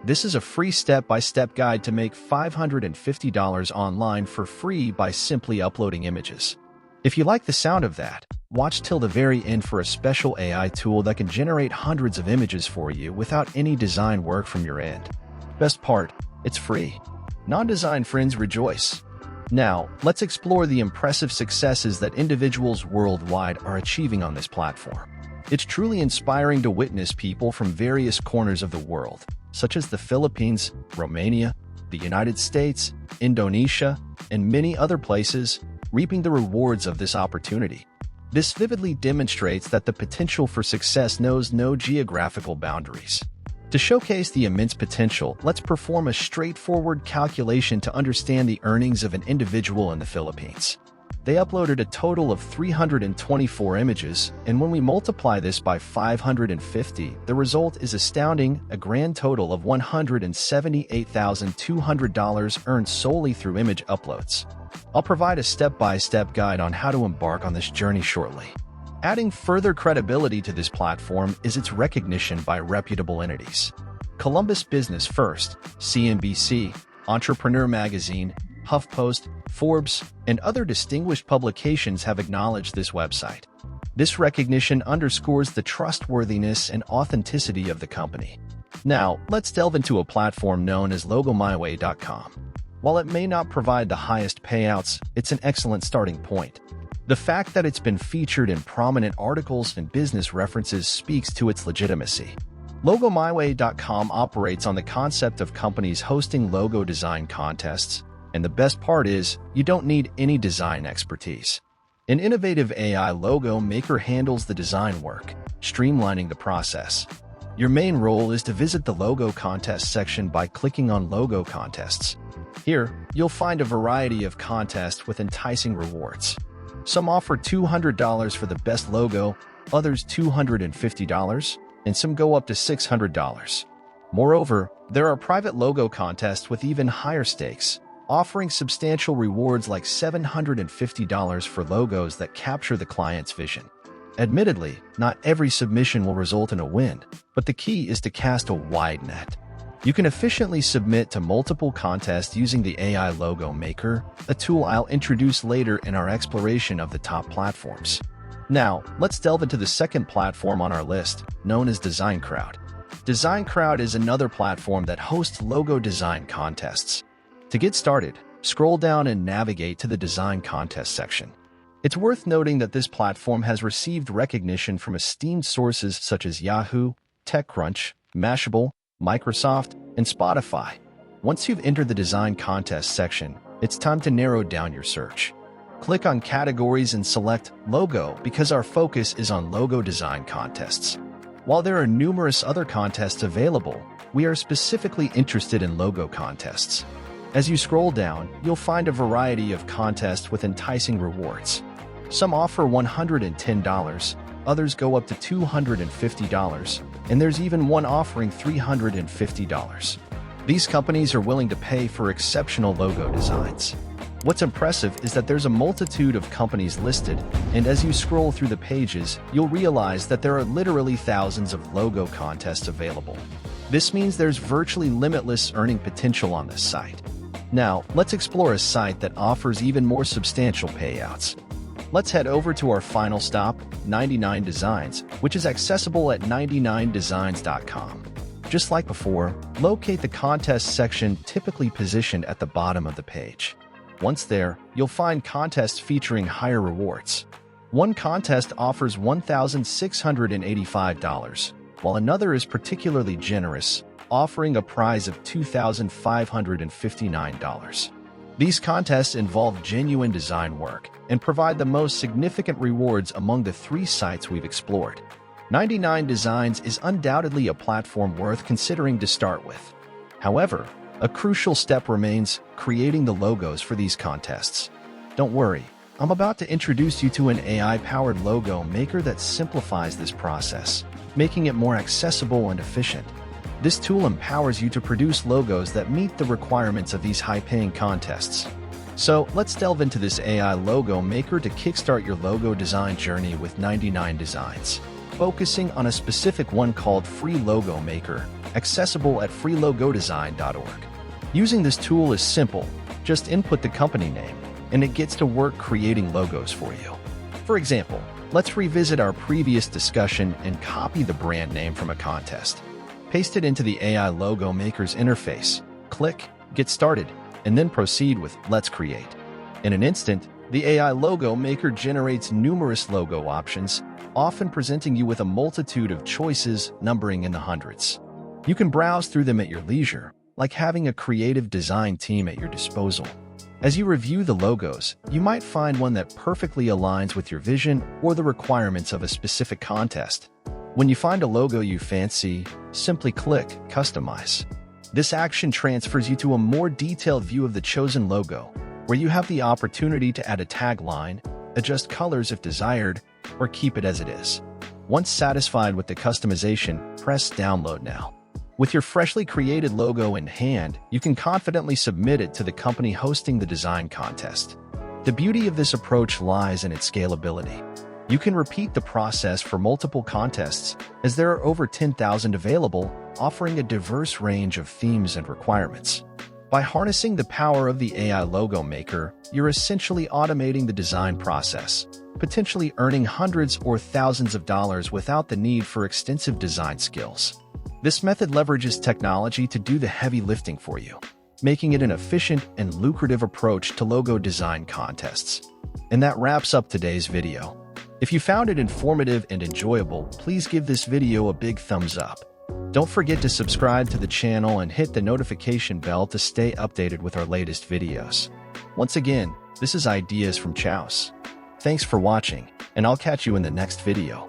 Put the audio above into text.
This is a free step-by-step guide to make $550 online for free by simply uploading images. If you like the sound of that, watch till the very end for a special AI tool that can generate hundreds of images for you without any design work from your end. Best part, it's free. Non-design friends rejoice. Now, let's explore the impressive successes that individuals worldwide are achieving on this platform. It's truly inspiring to witness people from various corners of the world, such as the Philippines, Romania, the United States, Indonesia, and many other places, reaping the rewards of this opportunity. This vividly demonstrates that the potential for success knows no geographical boundaries. To showcase the immense potential, let's perform a straightforward calculation to understand the earnings of an individual in the Philippines. They uploaded a total of 324 images, and when we multiply this by 550, the result is astounding, a grand total of $178,200 earned solely through image uploads. I'll provide a step-by-step guide on how to embark on this journey shortly. Adding further credibility to this platform is its recognition by reputable entities. Columbus Business First, CNBC, Entrepreneur Magazine, HuffPost, Forbes, and other distinguished publications have acknowledged this website. This recognition underscores the trustworthiness and authenticity of the company. Now, let's delve into a platform known as LogoMyWay.com. While it may not provide the highest payouts, it's an excellent starting point. The fact that it's been featured in prominent articles and business references speaks to its legitimacy. LogoMyWay.com operates on the concept of companies hosting logo design contests, and the best part is, you don't need any design expertise. An innovative AI logo maker handles the design work, streamlining the process. Your main role is to visit the logo contest section by clicking on Logo Contests. Here, you'll find a variety of contests with enticing rewards. Some offer $200 for the best logo, others $250, and some go up to $600. Moreover, there are private logo contests with even higher stakes, offering substantial rewards like $750 for logos that capture the client's vision. Admittedly, not every submission will result in a win, but the key is to cast a wide net. You can efficiently submit to multiple contests using the AI Logo Maker, a tool I'll introduce later in our exploration of the top platforms. Now, let's delve into the second platform on our list, known as DesignCrowd. DesignCrowd is another platform that hosts logo design contests. To get started, scroll down and navigate to the Design Contest section. It's worth noting that this platform has received recognition from esteemed sources such as Yahoo, TechCrunch, Mashable, Microsoft, and Spotify. Once you've entered the Design Contest section, it's time to narrow down your search. Click on Categories and select Logo because our focus is on logo design contests. While there are numerous other contests available, we are specifically interested in logo contests. As you scroll down, you'll find a variety of contests with enticing rewards. Some offer $110, others go up to $250, and there's even one offering $350. These companies are willing to pay for exceptional logo designs. What's impressive is that there's a multitude of companies listed, and as you scroll through the pages, you'll realize that there are literally thousands of logo contests available. This means there's virtually limitless earning potential on this site. Now, let's explore a site that offers even more substantial payouts. Let's head over to our final stop, 99 Designs, which is accessible at 99designs.com. Just like before, locate the contest section typically positioned at the bottom of the page. Once there, you'll find contests featuring higher rewards. One contest offers $1,685, while another is particularly generous, offering a prize of $2,559. These contests involve genuine design work and provide the most significant rewards among the three sites we've explored. 99 Designs is undoubtedly a platform worth considering to start with. However, a crucial step remains: creating the logos for these contests. Don't worry, I'm about to introduce you to an AI-powered logo maker that simplifies this process, making it more accessible and efficient. This tool empowers you to produce logos that meet the requirements of these high-paying contests. So let's delve into this AI logo maker to kickstart your logo design journey with 99 Designs. Focusing on a specific one called Free Logo Maker, accessible at freelogodesign.org. Using this tool is simple. Just input the company name, and it gets to work creating logos for you. For example, let's revisit our previous discussion and copy the brand name from a contest. Paste it into the AI Logo Maker's interface, click Get Started, and then proceed with Let's Create. In an instant, the AI Logo Maker generates numerous logo options, often presenting you with a multitude of choices numbering in the hundreds. You can browse through them at your leisure, like having a creative design team at your disposal. As you review the logos, you might find one that perfectly aligns with your vision or the requirements of a specific contest. When you find a logo you fancy, simply click Customize. This action transfers you to a more detailed view of the chosen logo, where you have the opportunity to add a tagline, adjust colors if desired, or keep it as it is. Once satisfied with the customization, press Download Now. With your freshly created logo in hand, you can confidently submit it to the company hosting the design contest. The beauty of this approach lies in its scalability. You can repeat the process for multiple contests, as there are over 10,000 available, offering a diverse range of themes and requirements. By harnessing the power of the AI Logo Maker, you're essentially automating the design process, potentially earning hundreds or thousands of dollars without the need for extensive design skills. This method leverages technology to do the heavy lifting for you, making it an efficient and lucrative approach to logo design contests. And that wraps up today's video. If you found it informative and enjoyable, please give this video a big thumbs up. Don't forget to subscribe to the channel and hit the notification bell to stay updated with our latest videos. Once again, this is Ideas from Chaos. Thanks for watching, and I'll catch you in the next video.